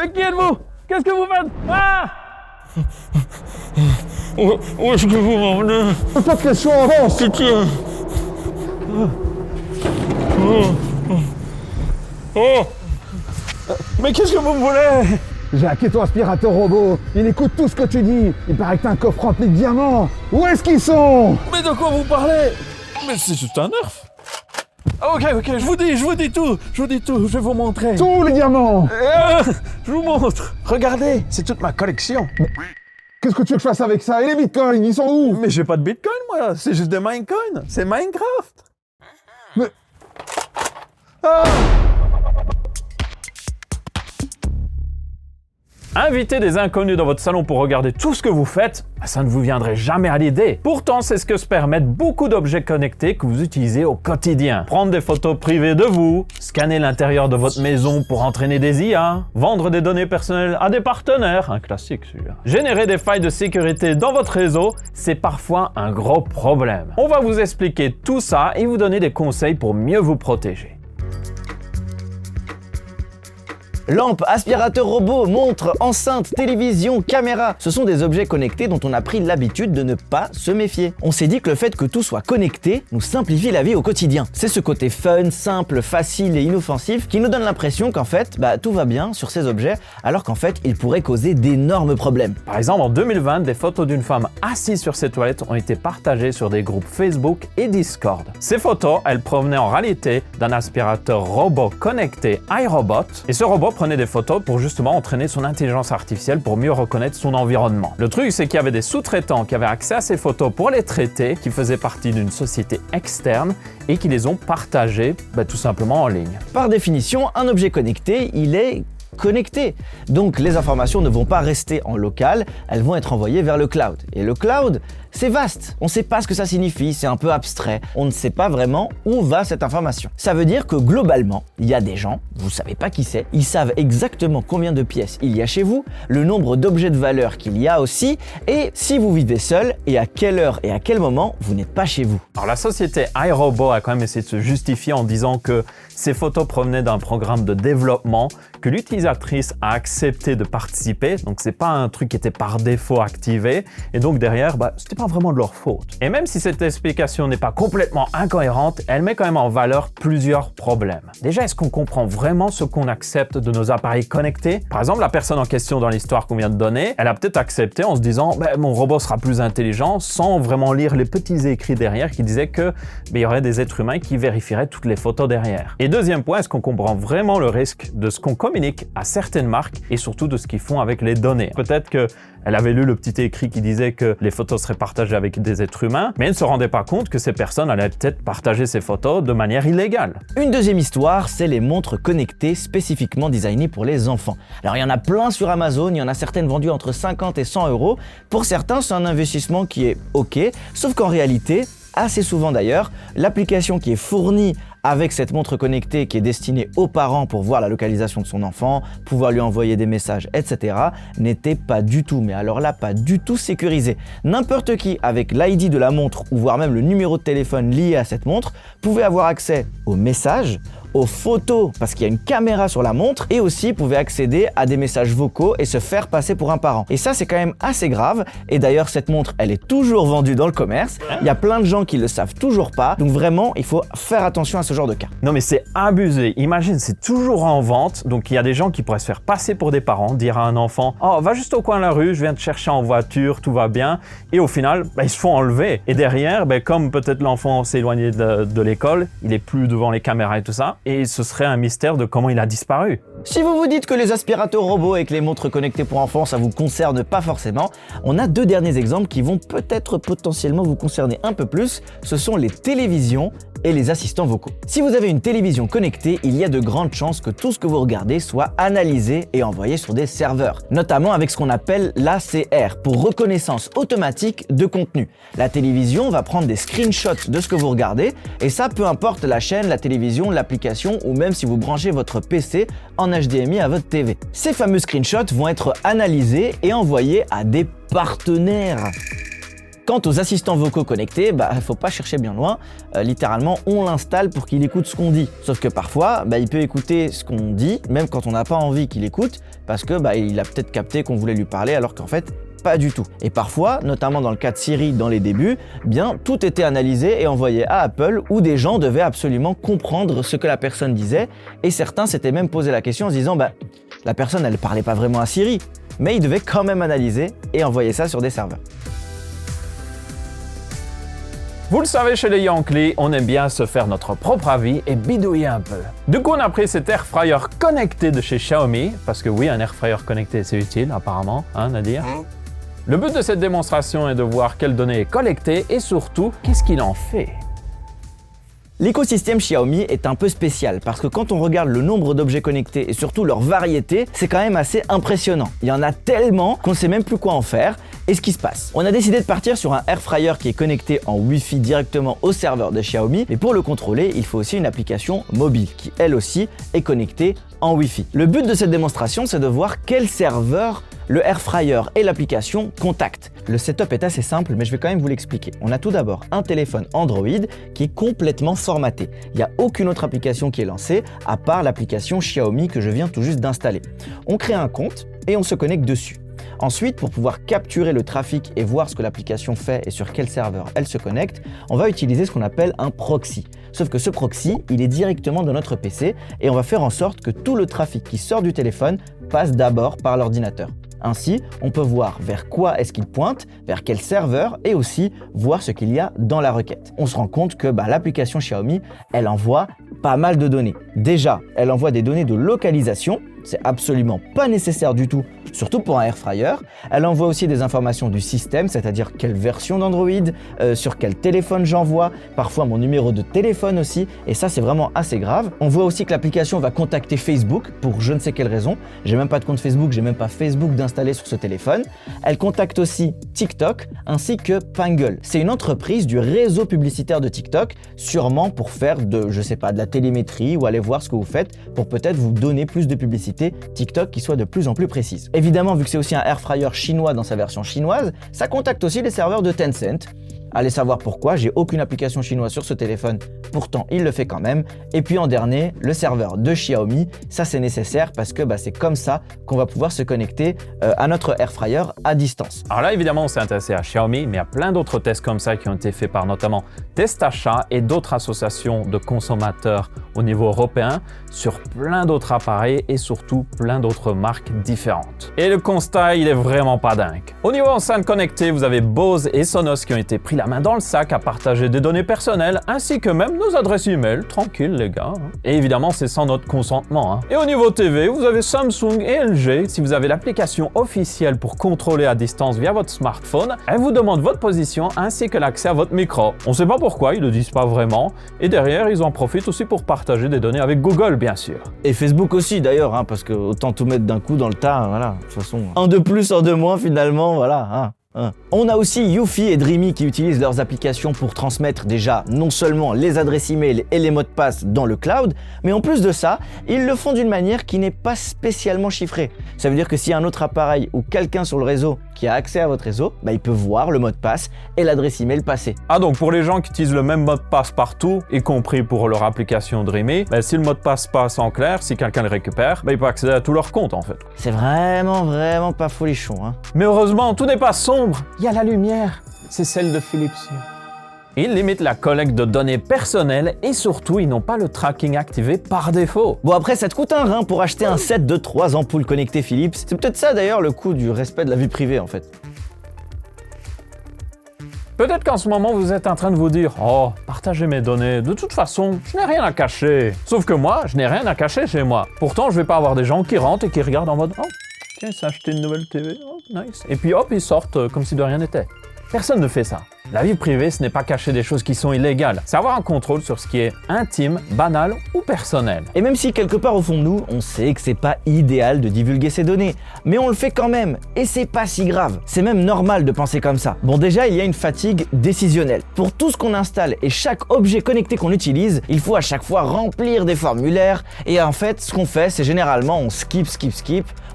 Mais qui êtes-vous? Qu'est-ce que vous faites? Ah! Où est-ce que vous m'emmenez? Pas de question, avance. Pitié. Oh. Mais qu'est-ce que vous me voulez? J'ai hacké ton aspirateur robot. Il écoute tout ce que tu dis. Il paraît que t'as un coffre rempli de diamants. Où est-ce qu'ils sont? Mais de quoi vous parlez? Mais c'est juste un nerf. Ok, je vous dis tout, je vais vous montrer. Tous les diamants. Je vous montre. Regardez, c'est toute ma collection. Qu'est-ce que tu veux que je fasse avec ça? Et les bitcoins, ils sont où? Mais j'ai pas de bitcoin, moi, c'est juste des minecoins, c'est Minecraft. Mais... Ah! Inviter des inconnus dans votre salon pour regarder tout ce que vous faites, ça ne vous viendrait jamais à l'idée. Pourtant, c'est ce que se permettent beaucoup d'objets connectés que vous utilisez au quotidien. Prendre des photos privées de vous, scanner l'intérieur de votre maison pour entraîner des IA, vendre des données personnelles à des partenaires, un classique celui-là. Générer des failles de sécurité dans votre réseau, c'est parfois un gros problème. On va vous expliquer tout ça et vous donner des conseils pour mieux vous protéger. Lampe, aspirateur robot, montre, enceinte, télévision, caméra, ce sont des objets connectés dont on a pris l'habitude de ne pas se méfier. On s'est dit que le fait que tout soit connecté nous simplifie la vie au quotidien. C'est ce côté fun, simple, facile et inoffensif qui nous donne l'impression qu'en fait, tout va bien sur ces objets, alors qu'en fait, ils pourraient causer d'énormes problèmes. Par exemple, en 2020, des photos d'une femme assise sur ses toilettes ont été partagées sur des groupes Facebook et Discord. Ces photos, elles provenaient en réalité d'un aspirateur robot connecté iRobot, et ce robot prenait des photos pour justement entraîner son intelligence artificielle pour mieux reconnaître son environnement. Le truc, c'est qu'il y avait des sous-traitants qui avaient accès à ces photos pour les traiter, qui faisaient partie d'une société externe et qui les ont partagées tout simplement en ligne. Par définition, un objet connecté, il est connecté. Donc les informations ne vont pas rester en local, elles vont être envoyées vers le cloud. Et le cloud, c'est vaste. On ne sait pas ce que ça signifie, c'est un peu abstrait. On ne sait pas vraiment où va cette information. Ça veut dire que globalement, il y a des gens, vous savez pas qui c'est, ils savent exactement combien de pièces il y a chez vous, le nombre d'objets de valeur qu'il y a aussi, et si vous vivez seul, et à quelle heure et à quel moment vous n'êtes pas chez vous. Alors la société iRobot a quand même essayé de se justifier en disant que ces photos provenaient d'un programme de développement, que l'utilisatrice a accepté de participer, donc c'est pas un truc qui était par défaut activé, et donc derrière, c'était pas vraiment de leur faute. Et même si cette explication n'est pas complètement incohérente, elle met quand même en valeur plusieurs problèmes. Déjà, est-ce qu'on comprend vraiment ce qu'on accepte de nos appareils connectés? Par exemple, la personne en question dans l'histoire qu'on vient de donner, elle a peut-être accepté en se disant mon robot sera plus intelligent, sans vraiment lire les petits écrits derrière qui disaient que il y aurait des êtres humains qui vérifieraient toutes les photos derrière. Et deuxième point, est-ce qu'on comprend vraiment le risque de ce qu'on communique à certaines marques et surtout de ce qu'ils font avec les données? Peut-être qu'elle avait lu le petit écrit qui disait que les photos seraient partagées avec des êtres humains, mais elle ne se rendait pas compte que ces personnes allaient peut-être partager ces photos de manière illégale. Une deuxième histoire, c'est les montres connectées spécifiquement designées pour les enfants. Alors il y en a plein sur Amazon, il y en a certaines vendues entre 50 et 100 euros. Pour certains, c'est un investissement qui est ok, sauf qu'en réalité, assez souvent d'ailleurs, l'application qui est fournie avec cette montre connectée qui est destinée aux parents pour voir la localisation de son enfant, pouvoir lui envoyer des messages, etc., n'était pas du tout, mais alors là, pas du tout sécurisée. N'importe qui, avec l'ID de la montre ou voire même le numéro de téléphone lié à cette montre, pouvait avoir accès aux messages, aux photos parce qu'il y a une caméra sur la montre et aussi pouvait accéder à des messages vocaux et se faire passer pour un parent. Et ça, c'est quand même assez grave. Et d'ailleurs, cette montre, elle est toujours vendue dans le commerce. Il y a plein de gens qui le savent toujours pas. Donc vraiment, il faut faire attention à ce genre de cas. Non mais c'est abusé. Imagine, c'est toujours en vente. Donc il y a des gens qui pourraient se faire passer pour des parents, dire à un enfant « Oh, va juste au coin de la rue, je viens te chercher en voiture, tout va bien. » Et au final, ils se font enlever. Et derrière, comme peut-être l'enfant s'est éloigné de l'école, il est plus devant les caméras et tout ça. Et ce serait un mystère de comment il a disparu. Si vous vous dites que les aspirateurs robots et que les montres connectées pour enfants, ça vous concerne pas forcément, on a deux derniers exemples qui vont peut-être potentiellement vous concerner un peu plus. Ce sont les télévisions et les assistants vocaux. Si vous avez une télévision connectée, il y a de grandes chances que tout ce que vous regardez soit analysé et envoyé sur des serveurs, notamment avec ce qu'on appelle l'ACR, pour reconnaissance automatique de contenu. La télévision va prendre des screenshots de ce que vous regardez, et ça peu importe la chaîne, la télévision, l'application, ou même si vous branchez votre PC en HDMI à votre TV. Ces fameux screenshots vont être analysés et envoyés à des partenaires. Quant aux assistants vocaux connectés, faut pas chercher bien loin. Littéralement, on l'installe pour qu'il écoute ce qu'on dit. Sauf que parfois, il peut écouter ce qu'on dit, même quand on n'a pas envie qu'il écoute, parce que il a peut-être capté qu'on voulait lui parler, alors qu'en fait, pas du tout. Et parfois, notamment dans le cas de Siri dans les débuts, tout était analysé et envoyé à Apple, où des gens devaient absolument comprendre ce que la personne disait, et certains s'étaient même posé la question en se disant la personne elle parlait pas vraiment à Siri, mais ils devaient quand même analyser et envoyer ça sur des serveurs. Vous le savez, chez les Yankees, on aime bien se faire notre propre avis et bidouiller un peu. Du coup, on a pris cet air fryer connecté de chez Xiaomi, parce que oui, un air fryer connecté, c'est utile, apparemment, Nadir. Le but de cette démonstration est de voir quelle donnée est collectée et surtout, qu'est-ce qu'il en fait. L'écosystème Xiaomi est un peu spécial parce que quand on regarde le nombre d'objets connectés et surtout leur variété, c'est quand même assez impressionnant. Il y en a tellement qu'on ne sait même plus quoi en faire et ce qui se passe. On a décidé de partir sur un air fryer qui est connecté en Wi-Fi directement au serveur de Xiaomi, mais pour le contrôler, il faut aussi une application mobile qui elle aussi est connectée en Wi-Fi. Le but de cette démonstration, c'est de voir quel serveur le air fryer et l'application contactent. Le setup est assez simple, mais je vais quand même vous l'expliquer. On a tout d'abord un téléphone Android qui est complètement formaté. Il n'y a aucune autre application qui est lancée, à part l'application Xiaomi que je viens tout juste d'installer. On crée un compte et on se connecte dessus. Ensuite, pour pouvoir capturer le trafic et voir ce que l'application fait et sur quel serveur elle se connecte, on va utiliser ce qu'on appelle un proxy. Sauf que ce proxy, il est directement dans notre PC et on va faire en sorte que tout le trafic qui sort du téléphone passe d'abord par l'ordinateur. Ainsi, on peut voir vers quoi est-ce qu'il pointe, vers quel serveur et aussi voir ce qu'il y a dans la requête. On se rend compte que l'application Xiaomi, elle envoie pas mal de données. Déjà, elle envoie des données de localisation, c'est absolument pas nécessaire du tout, surtout pour un air fryer. Elle envoie aussi des informations du système, c'est-à-dire quelle version d'Android, sur quel téléphone j'envoie, parfois mon numéro de téléphone aussi, et ça c'est vraiment assez grave. On voit aussi que l'application va contacter Facebook pour je ne sais quelle raison. J'ai même pas de compte Facebook, j'ai même pas Facebook d'installer sur ce téléphone. Elle contacte aussi TikTok ainsi que Pangle. C'est une entreprise du réseau publicitaire de TikTok, sûrement pour faire de la télémétrie ou aller voir ce que vous faites pour peut-être vous donner plus de publicité TikTok qui soit de plus en plus précise. Évidemment, vu que c'est aussi un air fryer chinois dans sa version chinoise, ça contacte aussi les serveurs de Tencent. Allez savoir pourquoi, j'ai aucune application chinoise sur ce téléphone, pourtant il le fait quand même. Et puis en dernier, le serveur de Xiaomi, ça c'est nécessaire parce que c'est comme ça qu'on va pouvoir se connecter à notre air fryer à distance. Alors là, évidemment, on s'est intéressé à Xiaomi, mais il y a plein d'autres tests comme ça qui ont été faits par notamment Testachat et d'autres associations de consommateurs au niveau européen sur plein d'autres appareils et surtout plein d'autres marques différentes. Et le constat, il est vraiment pas dingue. Au niveau enceinte connectée, vous avez Bose et Sonos qui ont été pris la main dans le sac à partager des données personnelles ainsi que même nos adresses email, tranquille les gars. Et évidemment, c'est sans notre consentement. Et au niveau TV, vous avez Samsung et LG. Si vous avez l'application officielle pour contrôler à distance via votre smartphone, elle vous demande votre position ainsi que l'accès à votre micro. On sait pas pourquoi, ils le disent pas vraiment. Et derrière, ils en profitent aussi pour partager des données avec Google, bien sûr. Et Facebook aussi d'ailleurs, parce que autant tout mettre d'un coup dans le tas, voilà. De toute façon, un de plus, un de moins finalement, voilà. On a aussi Eufy et Dreamy qui utilisent leurs applications pour transmettre déjà non seulement les adresses email et les mots de passe dans le cloud, mais en plus de ça, ils le font d'une manière qui n'est pas spécialement chiffrée. Ça veut dire que s'il y a un autre appareil ou quelqu'un sur le réseau qui a accès à votre réseau, il peut voir le mot de passe et l'adresse email passer. Ah donc pour les gens qui utilisent le même mot de passe partout, y compris pour leur application Dreamy, si le mot de passe passe en clair, si quelqu'un le récupère, il peut accéder à tous leurs comptes en fait. C'est vraiment pas folichon. Mais heureusement, tout n'est pas sombre. Il y a la lumière, c'est celle de Philips Hue. Ils limitent la collecte de données personnelles et surtout, ils n'ont pas le tracking activé par défaut. Bon après, ça te coûte un rein pour acheter un set de 3 ampoules connectées Philips. C'est peut-être ça d'ailleurs le coût du respect de la vie privée en fait. Peut-être qu'en ce moment, vous êtes en train de vous dire « Oh, partagez mes données, de toute façon, je n'ai rien à cacher. » Sauf que moi, je n'ai rien à cacher chez moi. Pourtant, je vais pas avoir des gens qui rentrent et qui regardent en mode « Oh, tiens, il s'est acheté une nouvelle TV, oh, nice. » Et puis hop, ils sortent comme si de rien n'était. Personne ne fait ça. La vie privée, ce n'est pas cacher des choses qui sont illégales. C'est avoir un contrôle sur ce qui est intime, banal ou personnel. Et même si quelque part au fond de nous, on sait que c'est pas idéal de divulguer ces données, mais on le fait quand même, et c'est pas si grave. C'est même normal de penser comme ça. Bon déjà, il y a une fatigue décisionnelle. Pour tout ce qu'on installe et chaque objet connecté qu'on utilise, il faut à chaque fois remplir des formulaires, et en fait, ce qu'on fait, c'est généralement on skip,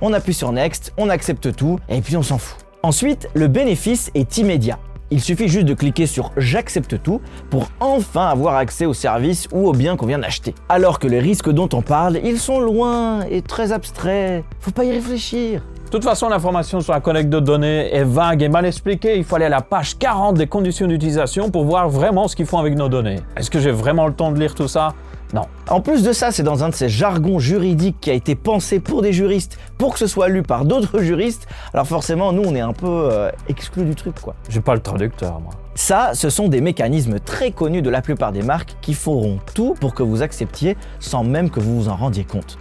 on appuie sur Next, on accepte tout, et puis on s'en fout. Ensuite, le bénéfice est immédiat. Il suffit juste de cliquer sur j'accepte tout pour enfin avoir accès au service ou au bien qu'on vient d'acheter. Alors que les risques dont on parle, ils sont loin et très abstraits. Faut pas y réfléchir. De toute façon, l'information sur la collecte de données est vague et mal expliquée. Il faut aller à la page 40 des conditions d'utilisation pour voir vraiment ce qu'ils font avec nos données. Est-ce que j'ai vraiment le temps de lire tout ça? Non. En plus de ça, c'est dans un de ces jargons juridiques qui a été pensé pour des juristes, pour que ce soit lu par d'autres juristes. Alors forcément, nous, on est un peu exclus du truc, quoi. J'ai pas le traducteur, moi. Ça, ce sont des mécanismes très connus de la plupart des marques qui feront tout pour que vous acceptiez sans même que vous vous en rendiez compte.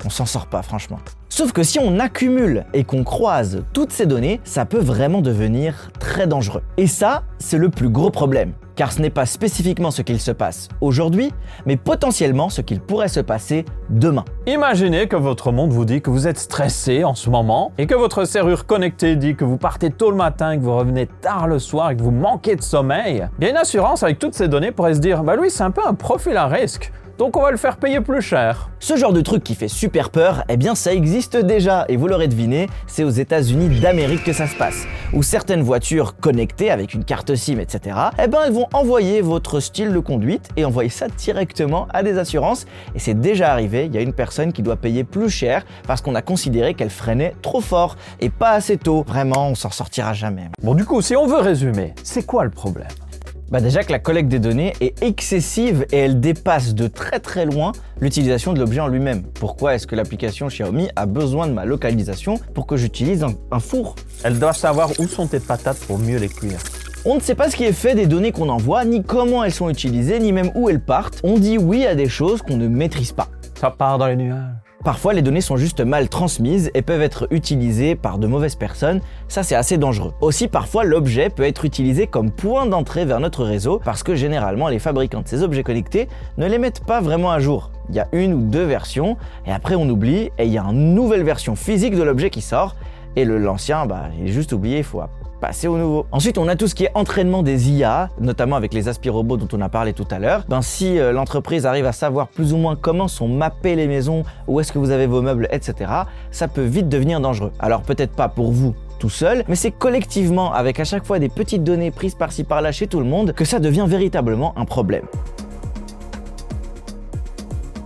On s'en sort pas, franchement. Sauf que si on accumule et qu'on croise toutes ces données, ça peut vraiment devenir très dangereux. Et ça, c'est le plus gros problème. Car ce n'est pas spécifiquement ce qu'il se passe aujourd'hui, mais potentiellement ce qu'il pourrait se passer demain. Imaginez que votre montre vous dit que vous êtes stressé en ce moment et que votre serrure connectée dit que vous partez tôt le matin et que vous revenez tard le soir et que vous manquez de sommeil. Bien, une assurance avec toutes ces données pourrait se dire « Bah lui, c'est un peu un profil à risque. Donc on va le faire payer plus cher. » Ce genre de truc qui fait super peur, eh bien ça existe déjà, et vous l'aurez deviné, c'est aux États-Unis d'Amérique que ça se passe, où certaines voitures connectées avec une carte SIM, etc., eh ben elles vont envoyer votre style de conduite et envoyer ça directement à des assurances. Et c'est déjà arrivé, il y a une personne qui doit payer plus cher parce qu'on a considéré qu'elle freinait trop fort et pas assez tôt. Vraiment, on s'en sortira jamais. Bon, du coup, si on veut résumer, c'est quoi le problème? Bah déjà que la collecte des données est excessive et elle dépasse de très loin l'utilisation de l'objet en lui-même. Pourquoi est-ce que l'application Xiaomi a besoin de ma localisation pour que j'utilise un four? Elle doit savoir où sont tes patates pour mieux les cuire. On ne sait pas ce qui est fait des données qu'on envoie, ni comment elles sont utilisées, ni même où elles partent. On dit oui à des choses qu'on ne maîtrise pas. Ça part dans les nuages. Parfois, les données sont juste mal transmises et peuvent être utilisées par de mauvaises personnes. Ça, c'est assez dangereux. Aussi, parfois, l'objet peut être utilisé comme point d'entrée vers notre réseau parce que généralement, les fabricants de ces objets connectés ne les mettent pas vraiment à jour. Il y a une ou deux versions et après, on oublie et il y a une nouvelle version physique de l'objet qui sort et l'ancien, il est juste oublié, il faut passer au nouveau. Ensuite, on a tout ce qui est entraînement des IA, notamment avec les aspirobot dont on a parlé tout à l'heure. Si l'entreprise arrive à savoir plus ou moins comment sont mappées les maisons, où est-ce que vous avez vos meubles, etc., ça peut vite devenir dangereux. Alors peut-être pas pour vous tout seul, mais c'est collectivement, avec à chaque fois des petites données prises par-ci par-là chez tout le monde, que ça devient véritablement un problème.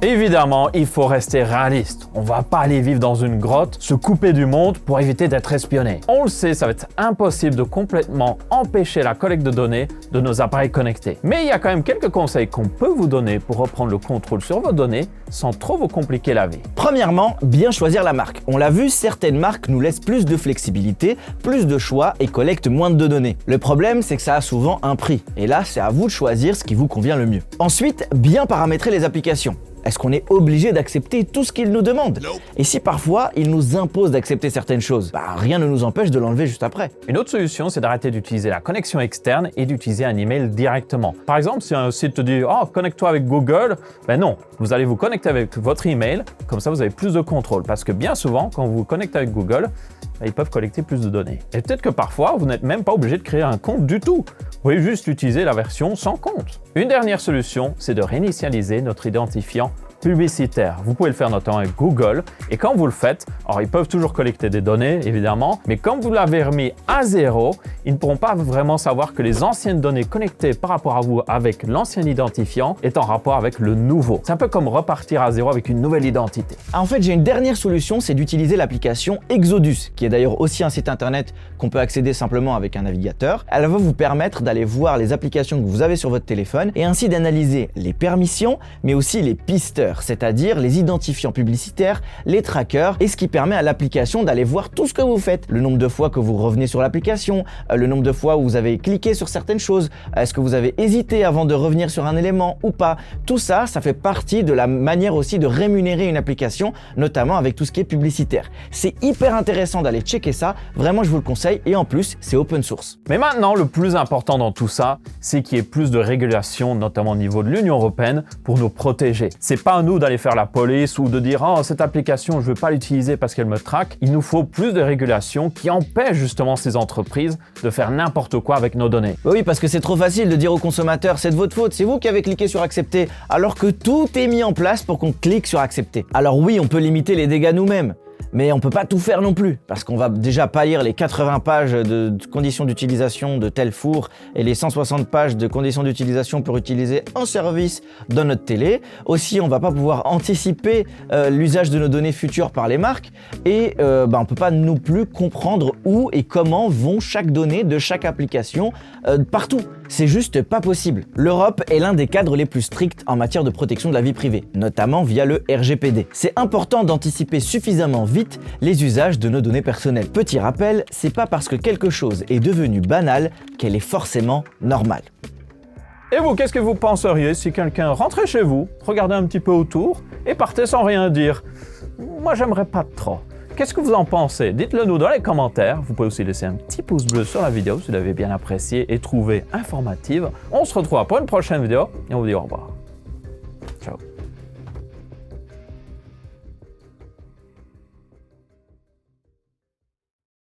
Évidemment, il faut rester réaliste. On va pas aller vivre dans une grotte, se couper du monde pour éviter d'être espionné. On le sait, ça va être impossible de complètement empêcher la collecte de données de nos appareils connectés. Mais il y a quand même quelques conseils qu'on peut vous donner pour reprendre le contrôle sur vos données sans trop vous compliquer la vie. Premièrement, bien choisir la marque. On l'a vu, certaines marques nous laissent plus de flexibilité, plus de choix et collectent moins de données. Le problème, c'est que ça a souvent un prix. Et là, c'est à vous de choisir ce qui vous convient le mieux. Ensuite, bien paramétrer les applications. Est-ce qu'on est obligé d'accepter tout ce qu'ils nous demandent? Et si parfois, ils nous imposent d'accepter certaines choses, rien ne nous empêche de l'enlever juste après. Une autre solution, c'est d'arrêter d'utiliser la connexion externe et d'utiliser un email directement. Par exemple, si un site te dit « Oh, connecte-toi avec Google », non, vous allez vous connecter avec votre email, comme ça vous avez plus de contrôle. Parce que bien souvent, quand vous vous connectez avec Google, ils peuvent collecter plus de données. Et peut-être que parfois, vous n'êtes même pas obligé de créer un compte du tout. Vous pouvez juste utiliser la version sans compte. Une dernière solution, c'est de réinitialiser notre identifiant publicitaire. Vous pouvez le faire notamment avec Google et quand vous le faites, alors ils peuvent toujours collecter des données évidemment, mais comme vous l'avez remis à zéro, ils ne pourront pas vraiment savoir que les anciennes données connectées par rapport à vous avec l'ancien identifiant est en rapport avec le nouveau. C'est un peu comme repartir à zéro avec une nouvelle identité. En fait, j'ai une dernière solution, c'est d'utiliser l'application Exodus, qui est d'ailleurs aussi un site internet qu'on peut accéder simplement avec un navigateur. Elle va vous permettre d'aller voir les applications que vous avez sur votre téléphone et ainsi d'analyser les permissions, mais aussi les pisteurs, c'est-à-dire les identifiants publicitaires, les trackers, et ce qui permet à l'application d'aller voir tout ce que vous faites. Le nombre de fois que vous revenez sur l'application, le nombre de fois où vous avez cliqué sur certaines choses, est-ce que vous avez hésité avant de revenir sur un élément ou pas. Tout ça, ça fait partie de la manière aussi de rémunérer une application, notamment avec tout ce qui est publicitaire. C'est hyper intéressant d'aller checker ça, vraiment je vous le conseille, et en plus, c'est open source. Mais maintenant, le plus important dans tout ça, c'est qu'il y ait plus de régulation, notamment au niveau de l'Union européenne, pour nous protéger. C'est pas à nous d'aller faire la police ou de dire « Oh, cette application, je veux pas l'utiliser parce qu'elle me traque ». Il nous faut plus de régulation qui empêche justement ces entreprises de faire n'importe quoi avec nos données. Oui, parce que c'est trop facile de dire aux consommateurs « C'est de votre faute, c'est vous qui avez cliqué sur accepter », alors que tout est mis en place pour qu'on clique sur accepter. Alors oui, on peut limiter les dégâts nous-mêmes, Mais on peut pas tout faire non plus, parce qu'on va déjà pas lire les 80 pages de conditions d'utilisation de tel four et les 160 pages de conditions d'utilisation pour utiliser un service dans notre télé. Aussi, on va pas pouvoir anticiper l'usage de nos données futures par les marques et on peut pas non plus comprendre où et comment vont chaque donnée de chaque application partout. C'est juste pas possible. L'Europe est l'un des cadres les plus stricts en matière de protection de la vie privée, notamment via le RGPD. C'est important d'anticiper suffisamment vite les usages de nos données personnelles. Petit rappel, c'est pas parce que quelque chose est devenu banal qu'elle est forcément normale. Et vous, qu'est-ce que vous penseriez si quelqu'un rentrait chez vous, regardait un petit peu autour et partait sans rien dire? Moi, j'aimerais pas trop. Qu'est-ce que vous en pensez? Dites-le nous dans les commentaires. Vous pouvez aussi laisser un petit pouce bleu sur la vidéo si vous l'avez bien appréciée et trouvée informative. On se retrouve pour une prochaine vidéo et on vous dit au revoir.